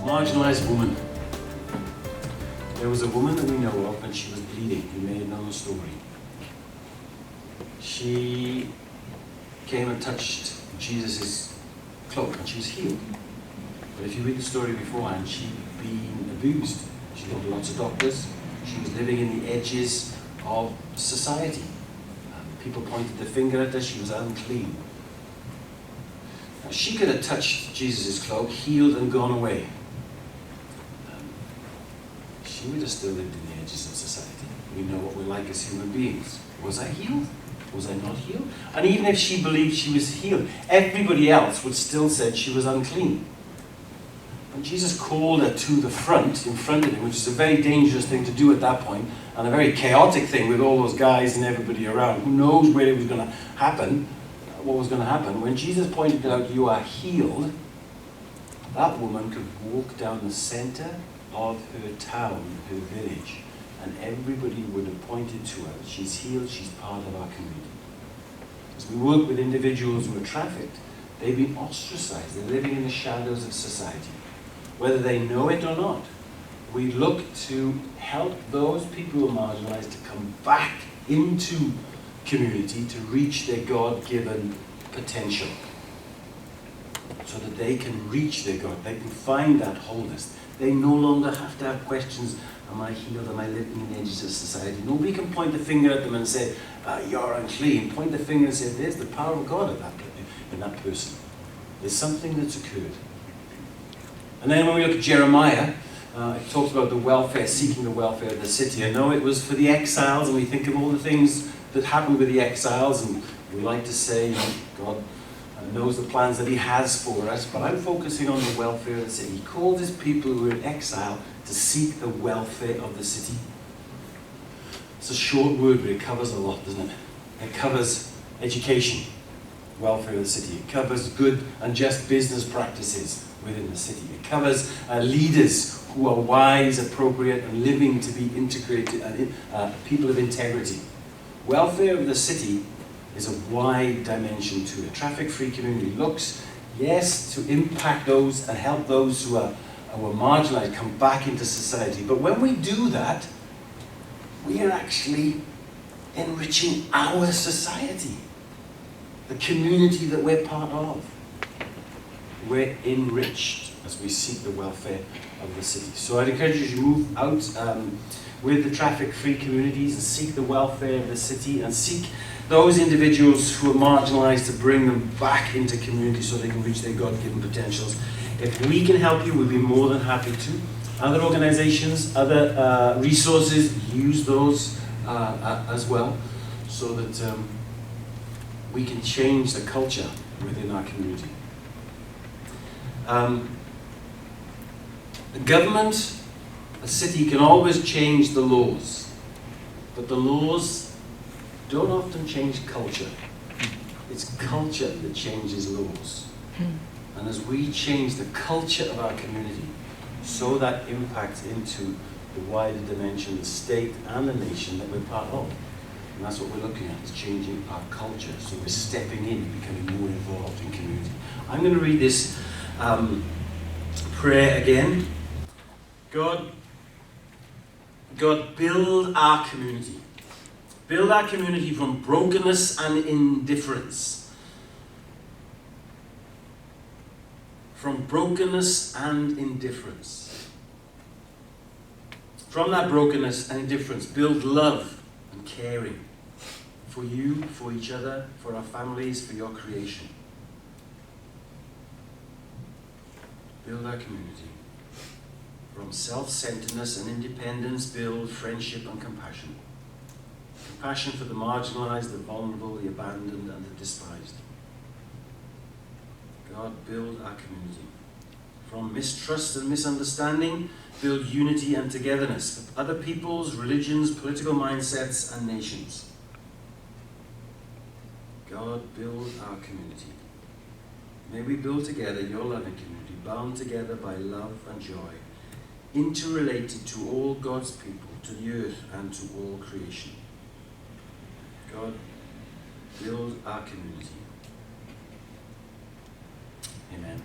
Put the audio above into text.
Marginalized woman. There was a woman that we know of, and she was bleeding. We may know the story. She came and touched Jesus' cloak, and she was healed. But if you read the story beforehand, she'd been abused. She got lots of doctors. She was living in the edges of society. People pointed the finger at her. She was unclean. Now, she could have touched Jesus' cloak, healed, and gone away. She would have still lived in the edges of society. We know what we're like as human beings. Was I healed? Was I not healed? And even if she believed she was healed, everybody else would still say she was unclean. And Jesus called her to the front, in front of him, which is a very dangerous thing to do at that point, and a very chaotic thing with all those guys and everybody around. Who knows where it was going to happen, what was going to happen. When Jesus pointed out, "You are healed," that woman could walk down the center of her town, her village, and everybody would have pointed to her. She's healed, she's part of our community. As we work with individuals who are trafficked, they've been ostracized. They're living in the shadows of society. Whether they know it or not, we look to help those people who are marginalized to come back into community to reach their God-given potential, so that they can reach their God, they can find that wholeness. They no longer have to have questions, am I healed, am I living in the edges of society? Nobody can point the finger at them and say, you're unclean. Point the finger and say, there's the power of God in that person. There's something that's occurred. And then when we look at Jeremiah, it talks about the welfare, seeking the welfare of the city. I know it was for the exiles, and we think of all the things that happened with the exiles, and we like to say, God knows the plans that he has for us, but I'm focusing on the welfare of the city. He called his people who were in exile to seek the welfare of the city. It's a short word, but it covers a lot, doesn't it? It covers education, welfare of the city. It covers good and just business practices within the city. It covers leaders who are wise, appropriate, and living to be integrated, people of integrity. Welfare of the city is a wide dimension to it. Traffic-free community looks, yes, to impact those and help those who are marginalized come back into society. But when we do that, we are actually enriching our society, the community that we're part of. We're enriched as we seek the welfare of the city. So I'd encourage you to move out with the traffic-free communities and seek the welfare of the city, and seek those individuals who are marginalized to bring them back into community so they can reach their God-given potentials. If we can help you, we'll be more than happy to. Other organizations, other resources, use those as well, so that we can change the culture within our community. The government, a city, can always change the laws, but the laws don't often change culture. It's culture that changes laws. And as we change the culture of our community, so that impacts into the wider dimension, the state and the nation that we're part of. And that's what we're looking at, is changing our culture. So we're stepping in, becoming more involved in community. I'm going to read this prayer again. God, build our community. Build our community from brokenness and indifference. From brokenness and indifference. From that brokenness and indifference, build love and caring for you, for each other, for our families, for your creation. Build our community. From self-centeredness and independence, build friendship and compassion. Compassion for the marginalized, the vulnerable, the abandoned, and the despised. God, build our community. From mistrust and misunderstanding, build unity and togetherness with other peoples, religions, political mindsets, and nations. God, build our community. May we build together your loving community, bound together by love and joy, interrelated to all God's people, to the earth and to all creation. God, build our community. Amen.